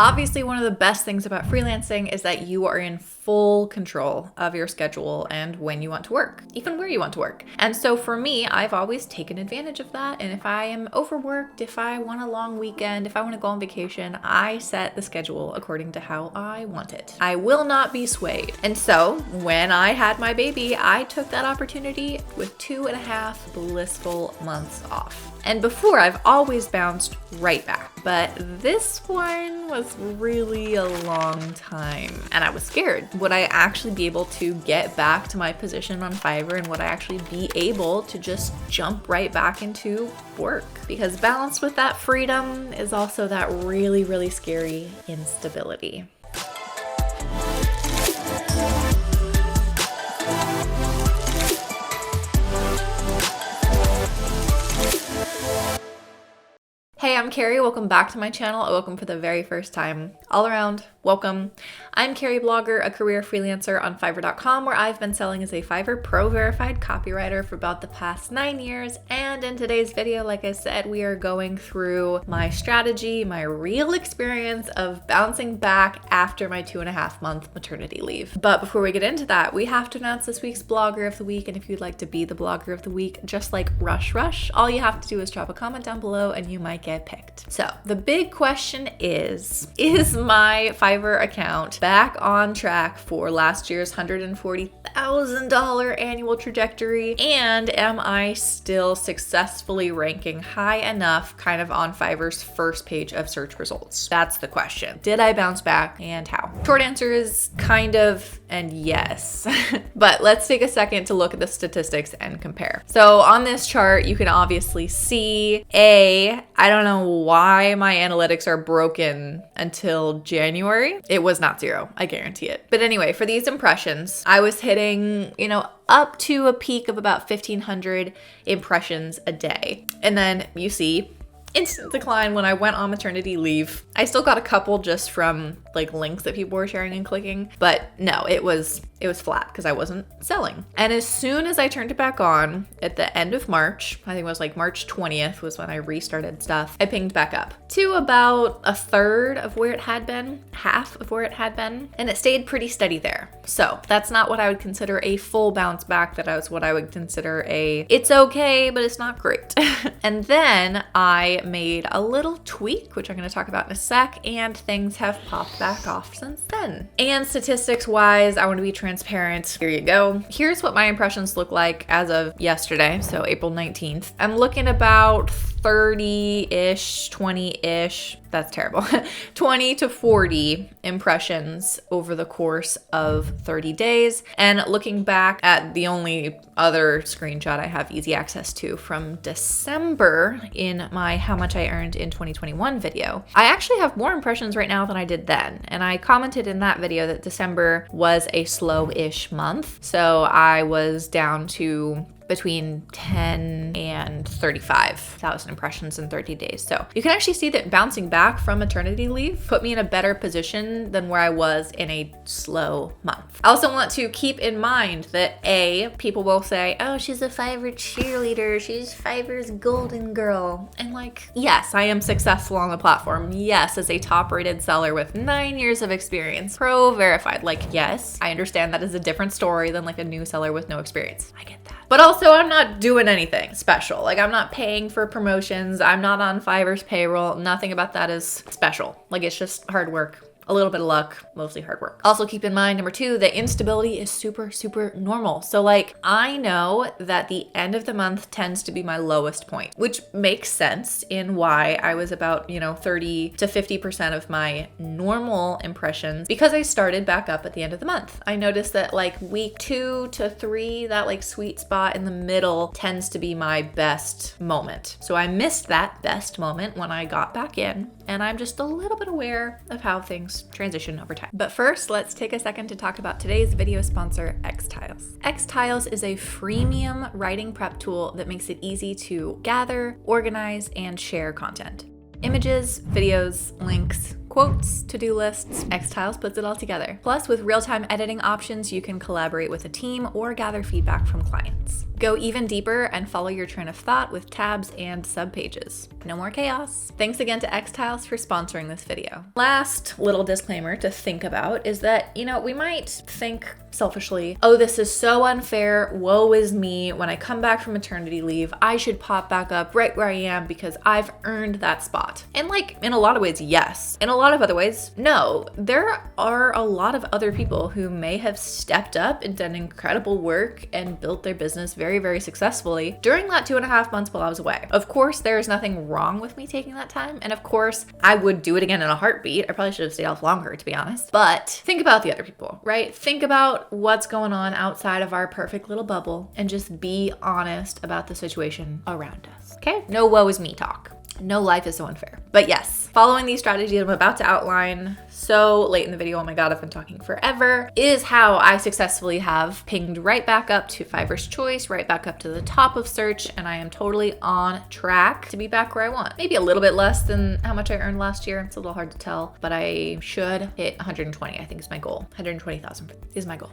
Obviously, one of the best things about freelancing is that you are in full control of your schedule and when you want to work, even where you want to work. And so for me, I've always taken advantage of that. And if I am overworked, if I want a long weekend, if I want to go on vacation, I set the schedule according to how I want it. I will not be swayed. And so when I had my baby, I took that opportunity with 2.5 blissful months off. And before, I've always bounced right back. But this one was really a long time. And I was scared. Would I actually be able to get back to my position on Fiverr? And would I actually be able to just jump right back into work? Because balanced with that freedom is also that really, really scary instability. Hey, I'm Carrie. Welcome back to my channel. Welcome for the very first time. All around, welcome. I'm Carrieblogger, a career freelancer on Fiverr.com, where I've been selling as a Fiverr Pro verified copywriter for about the past 9 years. And in today's video, like I said, we are going through my strategy, my real experience of bouncing back after my 2.5-month maternity leave. But before we get into that, we have to announce this week's Blogger of the Week. And if you'd like to be the Blogger of the Week, just like Rush, all you have to do is drop a comment down below and you might get picked. So the big question is my Fiverr account back on track for last year's $140,000 annual trajectory? And am I still successfully ranking high enough kind of on Fiverr's first page of search results? That's the question. Did I bounce back and how? Short answer is kind of and yes. But let's take a second to look at the statistics and compare. So on this chart, you can obviously see I don't know why my analytics are broken until January. It was not zero, I guarantee it. But anyway, for these impressions, I was hitting, up to a peak of about 1,500 impressions a day. And then you see instant decline when I went on maternity leave. I still got a couple just from like links that people were sharing and clicking, but no, it was flat because I wasn't selling. And as soon as I turned it back on at the end of March, I think it was like March 20th was when I restarted stuff, I pinged back up to about a third of where it had been, half of where it had been, and it stayed pretty steady there. So that's not what I would consider a full bounce back. That was what I would consider it's okay, but it's not great. And then I made a little tweak, which I'm going to talk about in a sec, and things have popped back off since then. And statistics wise, I want to be transparent. Here you go. Here's what my impressions look like as of yesterday, so April 19th. I'm looking about 30-ish, 20-ish, that's terrible, 20 to 40 impressions over the course of 30 days. And looking back at the only other screenshot I have easy access to from December in my How Much I Earned in 2021 video, I actually have more impressions right now than I did then. And I commented in that video that December was a slow-ish month. So I was down to between 10 and 35,000 impressions in 30 days. So you can actually see that bouncing back from maternity leave put me in a better position than where I was in a slow month. I also want to keep in mind that people will say, oh, she's a Fiverr cheerleader. She's Fiverr's golden girl. And like, yes, I am successful on the platform. Yes, as a top rated seller with 9 years of experience, pro verified. Like, yes, I understand that is a different story than like a new seller with no experience. I get that. But also, I'm not doing anything special. Like, I'm not paying for promotions. I'm not on Fiverr's payroll. Nothing about that is special. Like, it's just hard work. A little bit of luck, mostly hard work. Also keep in mind, number 2, that instability is super, super normal. So like, I know that the end of the month tends to be my lowest point, which makes sense in why I was about, 30 to 50% of my normal impressions because I started back up at the end of the month. I noticed that like week 2 to 3, that like sweet spot in the middle tends to be my best moment. So I missed that best moment when I got back in, and I'm just a little bit aware of how things transition over time. But first, let's take a second to talk about today's video sponsor, Xtiles. Xtiles is a freemium writing prep tool that makes it easy to gather, organize, and share content. Images, videos, links, quotes, to-do lists, Xtiles puts it all together. Plus, with real-time editing options, you can collaborate with a team or gather feedback from clients. Go even deeper and follow your train of thought with tabs and subpages. No more chaos. Thanks again to Xtiles for sponsoring this video. Last little disclaimer to think about is that, we might think selfishly, oh, this is so unfair, woe is me. When I come back from maternity leave, I should pop back up right where I am because I've earned that spot. And in a lot of ways, yes. In a lot of other ways, no. There are a lot of other people who may have stepped up and done incredible work and built their business very, very successfully during that 2.5 months while I was away. Of course, there is nothing wrong with me taking that time. And of course, I would do it again in a heartbeat. I probably should have stayed off longer, to be honest. But think about the other people, right? Think about what's going on outside of our perfect little bubble and just be honest about the situation around us, okay? No woe is me talk. No life is so unfair. But yes, following these strategies I'm about to outline so late in the video, oh my God, I've been talking forever, is how I successfully have pinged right back up to Fiverr's Choice, right back up to the top of search, and I am totally on track to be back where I want. Maybe a little bit less than how much I earned last year. It's a little hard to tell, but I should hit 120, I think is my goal. 120,000 is my goal,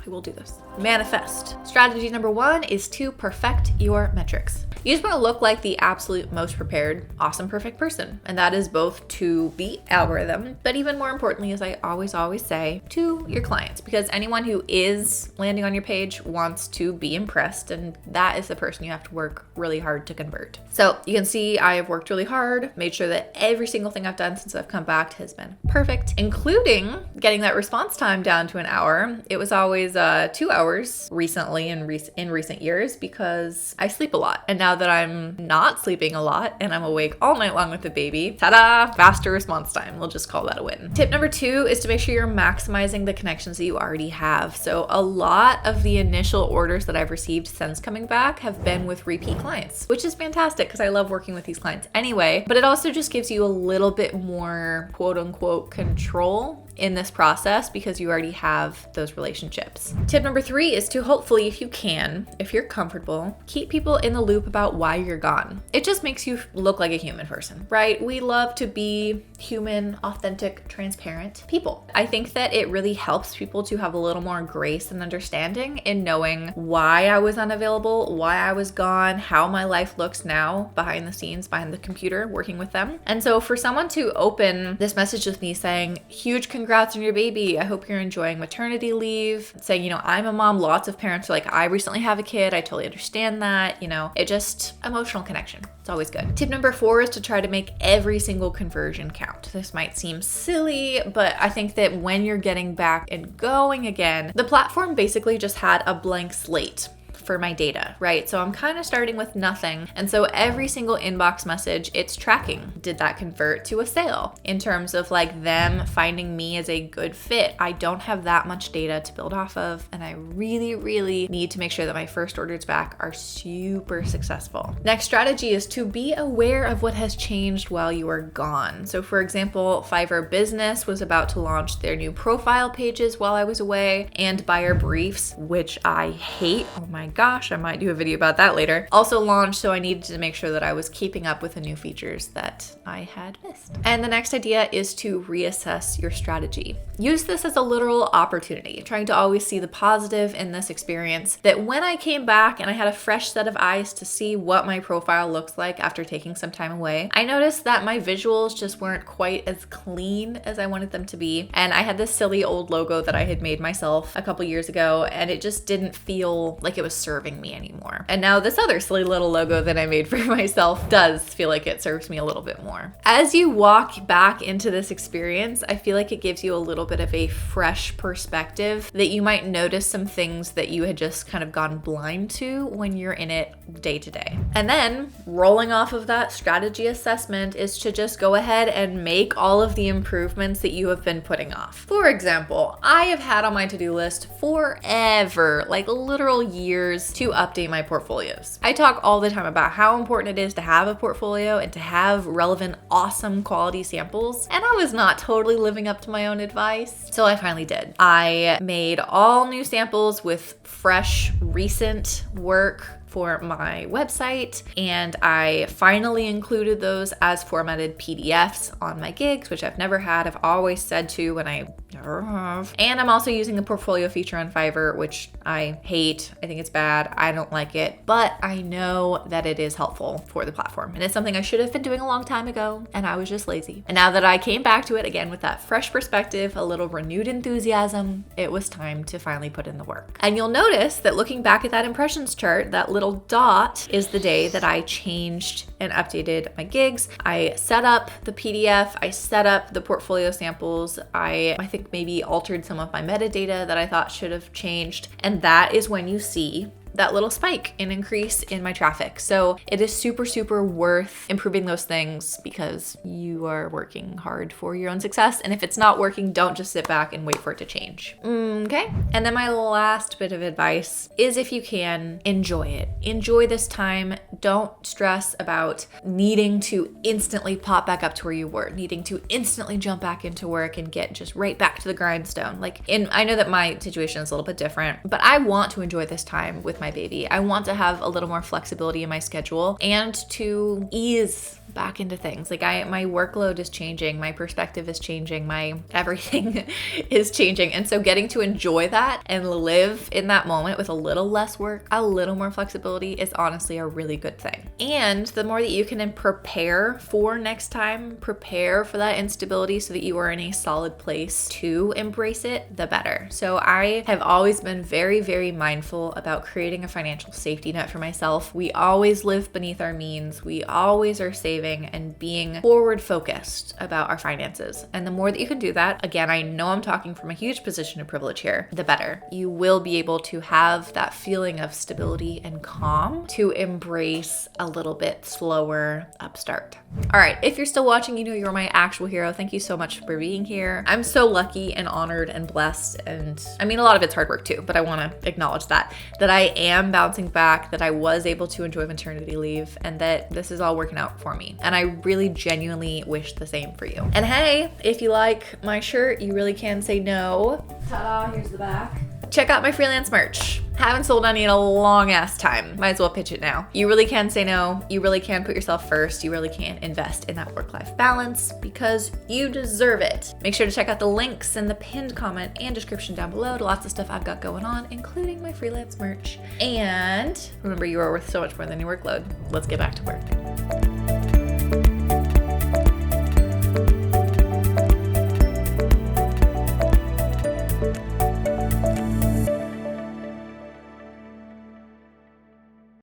I will do this. Manifest. Strategy number 1 is to perfect your metrics. You just want to look like the absolute most prepared, awesome, perfect person. And that is both to the algorithm, but even more importantly, as I always say, to your clients, because anyone who is landing on your page wants to be impressed, and that is the person you have to work really hard to convert. So you can see I have worked really hard, made sure that every single thing I've done since I've come back has been perfect, including getting that response time down to an hour. It was always 2 hours recently in recent years because I sleep a lot. And now that I'm not sleeping a lot and I'm awake all night long with the baby, ta-da, faster response time. We'll just call that a win. Tip number 2 is to make sure you're maximizing the connections that you already have. So a lot of the initial orders that I've received since coming back have been with repeat clients, which is fantastic because I love working with these clients anyway, but it also just gives you a little bit more quote unquote control in this process because you already have those relationships. Tip number 3 is to hopefully, if you can, if you're comfortable, keep people in the loop about why you're gone. It just makes you look like a human person, right? We love to be human, authentic, transparent people. I think that it really helps people to have a little more grace and understanding in knowing why I was unavailable, why I was gone, how my life looks now behind the scenes, behind the computer, working with them. And so for someone to open this message with me saying, huge congrats on your baby, I hope you're enjoying maternity leave, saying, I'm a mom, lots of parents are like, I recently have a kid, I totally understand that, it just, emotional connection. It's always good. Tip number 4 is to try to make every single conversion count. This might seem silly, but I think that when you're getting back and going again, the platform basically just had a blank slate for my data, right? So I'm kind of starting with nothing. And so every single inbox message, it's tracking. Did that convert to a sale? In terms of them finding me as a good fit, I don't have that much data to build off of. And I really, really need to make sure that my first orders back are super successful. Next strategy is to be aware of what has changed while you are gone. So for example, Fiverr Business was about to launch their new profile pages while I was away, and buyer briefs, which I hate. Oh my gosh, I might do a video about that later. Also launched, so I needed to make sure that I was keeping up with the new features that I had missed. And the next idea is to reassess your strategy. Use this as a literal opportunity, trying to always see the positive in this experience, that when I came back and I had a fresh set of eyes to see what my profile looks like after taking some time away, I noticed that my visuals just weren't quite as clean as I wanted them to be. And I had this silly old logo that I had made myself a couple years ago, and it just didn't feel like it was serving me anymore. And now this other silly little logo that I made for myself does feel like it serves me a little bit more. As you walk back into this experience, I feel like it gives you a little bit of a fresh perspective that you might notice some things that you had just kind of gone blind to when you're in it day to day. And then rolling off of that strategy assessment is to just go ahead and make all of the improvements that you have been putting off. For example, I have had on my to-do list forever, like literal years, to update my portfolios. I talk all the time about how important it is to have a portfolio and to have relevant, awesome quality samples, and I was not totally living up to my own advice, so I finally did. I made all new samples with fresh, recent work for my website, and I finally included those as formatted PDFs on my gigs, which I've never had. I've always said to when I Never have. And I'm also using the portfolio feature on Fiverr, which I hate. I think it's bad. I don't like it, but I know that it is helpful for the platform. And it's something I should have been doing a long time ago, and I was just lazy. And now that I came back to it again with that fresh perspective, a little renewed enthusiasm, it was time to finally put in the work. And you'll notice that looking back at that impressions chart, that little dot is the day that I changed and updated my gigs. I set up the PDF, I set up the portfolio samples, I think maybe altered some of my metadata that I thought should have changed. And that is when you see that little spike and increase in my traffic. So it is super, super worth improving those things because you are working hard for your own success. And if it's not working, don't just sit back and wait for it to change. Okay. And then my last bit of advice is, if you can, enjoy it. Enjoy this time. Don't stress about needing to instantly pop back up to where you were, needing to instantly jump back into work and get just right back to the grindstone. I know that my situation is a little bit different, but I want to enjoy this time with my baby. I want to have a little more flexibility in my schedule and to ease back into things. My workload is changing, my perspective is changing, my everything is changing. And so getting to enjoy that and live in that moment with a little less work, a little more flexibility is honestly a really good thing. And the more that you can prepare for next time, prepare for that instability so that you are in a solid place to embrace it, the better. So I have always been very, very mindful about creating a financial safety net for myself. We always live beneath our means. We always are saving and being forward focused about our finances. And the more that you can do that, again, I know I'm talking from a huge position of privilege here, the better. You will be able to have that feeling of stability and calm to embrace a little bit slower upstart. All right, if you're still watching, you know you're my actual hero. Thank you so much for being here. I'm so lucky and honored and blessed. And I mean, a lot of it's hard work too, but I want to acknowledge that I am bouncing back, that I was able to enjoy maternity leave, and that this is all working out for me. And I really genuinely wish the same for you. And hey, if you like my shirt, you really can say no. Ta-da, here's the back. Check out my freelance merch. Haven't sold any in a long ass time. Might as well pitch it now. You really can say no. You really can put yourself first. You really can invest in that work-life balance because you deserve it. Make sure to check out the links in the pinned comment and description down below to lots of stuff I've got going on, including my freelance merch. And remember, you are worth so much more than your workload. Let's get back to work.